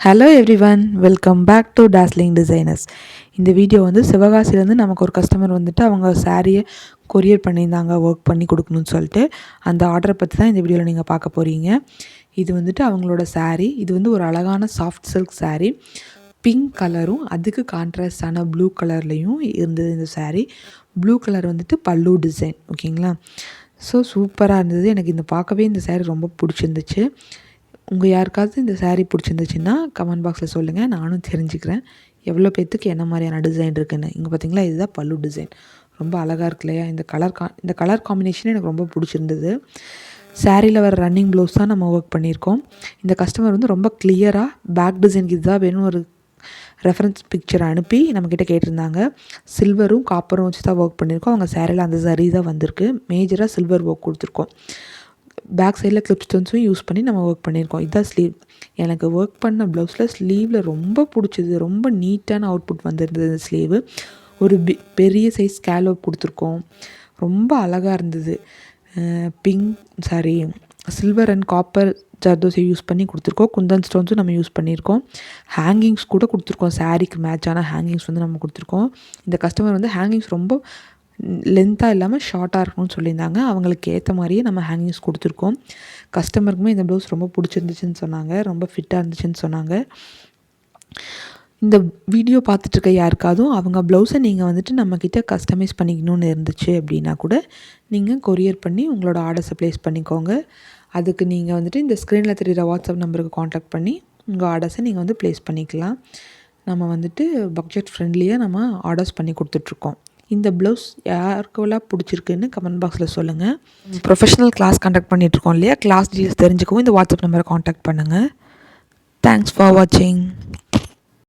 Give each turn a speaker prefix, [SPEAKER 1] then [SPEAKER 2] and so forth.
[SPEAKER 1] Hello everyone, welcome back to dazzling designers. இந்த video வந்து சிவகாசிலேருந்து நமக்கு ஒரு கஸ்டமர் வந்துட்டு அவங்க சாரியை கொரியர் பண்ணியிருந்தாங்க ஒர்க் பண்ணி கொடுக்கணும்னு சொல்லிட்டு. அந்த ஆர்டரை பற்றி தான் இந்த வீடியோவில் நீங்கள் பார்க்க போகிறீங்க. இது வந்துட்டு அவங்களோட சாரீ. இது வந்து ஒரு அழகான சாஃப்ட் சில்க் சாரீ. பிங்க் கலரும் அதுக்கு கான்ட்ராஸ்டான ப்ளூ கலர்லேயும் இருந்தது இந்த சாரீ. ப்ளூ கலர் வந்துட்டு பல்லு டிசைன், ஓகேங்களா. ஸோ சூப்பராக இருந்தது. எனக்கு இந்த பார்க்கவே இந்த சாரீ ரொம்ப பிடிச்சிருந்துச்சு. உங்கள் யாருக்காவது இந்த சாரீ பிடிச்சிருந்துச்சின்னா கமெண்ட் பாக்ஸில் சொல்லுங்கள், நானும் தெரிஞ்சுக்கிறேன் எவ்வளோ பேர்த்துக்கு என்ன மாதிரியான டிசைன் இருக்குதுன்னு. இங்கே பார்த்தீங்களா, இதுதான் பல்லு டிசைன். ரொம்ப அழகாக இருக்கு இல்லையா? இந்த கலர் காம்பினேஷன் எனக்கு ரொம்ப பிடிச்சிருந்தது. சாரியில் வர ரன்னிங் ப்ளவுஸ் தான் நம்ம ஒர்க் பண்ணியிருக்கோம். இந்த கஸ்டமர் வந்து ரொம்ப கிளியராக பேக் டிசைனுக்கு இதுதான் வேணும் ஒரு ரெஃபரன்ஸ் பிக்சர் அனுப்பி நம்மக்கிட்ட கேட்டிருந்தாங்க. சில்வரும் காப்பரும் வச்சு தான் ஒர்க் பண்ணியிருக்கோம். அவங்க சாரியில் அந்த சரி தான் வந்திருக்கு. மேஜராக சில்வர் ஒர்க் கொடுத்துருக்கோம். பேக் சைடில் கிளிப் ஸ்டோன்ஸும் யூஸ் பண்ணி நம்ம ஒர்க் பண்ணியிருக்கோம். இதுதான் ஸ்லீவ். எனக்கு ஒர்க் பண்ண ப்ளவுஸில் ஸ்லீவில் ரொம்ப பிடிச்சது. ரொம்ப நீட்டான அவுட்புட் வந்திருந்தது. ஸ்லீவு ஒரு பெரிய சைஸ் ஸ்கேலோப் கொடுத்துருக்கோம். ரொம்ப அழகாக இருந்தது. சில்வர் அண்ட் காப்பர் ஜர்தோஸை யூஸ் பண்ணி கொடுத்துருக்கோம். குந்தன் ஸ்டோன்ஸும் நம்ம யூஸ் பண்ணியிருக்கோம். ஹேங்கிங்ஸ் கூட கொடுத்துருக்கோம். சாரீக்கு மேட்சான ஹேங்கிங்ஸ் வந்து நம்ம கொடுத்துருக்கோம். இந்த கஸ்டமர் வந்து ஹேங்கிங்ஸ் ரொம்ப லென்த்தாக இல்லாமல் ஷார்ட்டாக இருக்கணும்னு சொல்லியிருந்தாங்க. அவங்களுக்கு ஏற்ற மாதிரியே நம்ம ஹேங்கிங்ஸ் கொடுத்துருக்கோம். கஸ்டமருக்குமே இந்த ப்ளவுஸ் ரொம்ப பிடிச்சிருந்துச்சின்னு சொன்னாங்க. ரொம்ப ஃபிட்டாக இருந்துச்சுன்னு சொன்னாங்க. இந்த வீடியோ பார்த்துட்ருக்க யாருக்காதும் அவங்க ப்ளவுஸை நீங்கள் வந்துட்டு நம்மக்கிட்ட கஸ்டமைஸ் பண்ணிக்கணும்னு இருந்துச்சு அப்படின்னா கூட நீங்கள் கொரியர் பண்ணி உங்களோட ஆர்டர்ஸை ப்ளேஸ் பண்ணிக்கோங்க. அதுக்கு நீங்கள் வந்துட்டு இந்த ஸ்க்ரீனில் தெரிகிற வாட்ஸ்அப் நம்பருக்கு காண்டாக்ட் பண்ணி உங்கள் ஆர்டர்ஸை நீங்கள் வந்து ப்ளேஸ் பண்ணிக்கலாம். நம்ம வந்துட்டு பட்ஜெட் ஃப்ரெண்ட்லியாக நம்ம ஆர்டர்ஸ் பண்ணி கொடுத்துட்ருக்கோம். இந்த ப்ளவுஸ் யாருக்கெல்லாம் பிடிச்சிருக்குன்னு கமெண்ட் பாக்ஸில் சொல்லுங்கள். ப்ரொஃபஷனல் கிளாஸ் கண்டக்ட் பண்ணிகிட்ருக்கோம் இல்லையா? கிளாஸ் டீல்ஸ் தெரிஞ்சுக்கவும் இந்த வாட்ஸ்அப் நம்பரை காண்டாக்ட் பண்ணுங்கள். தேங்க்ஸ் ஃபார் வாட்சிங்.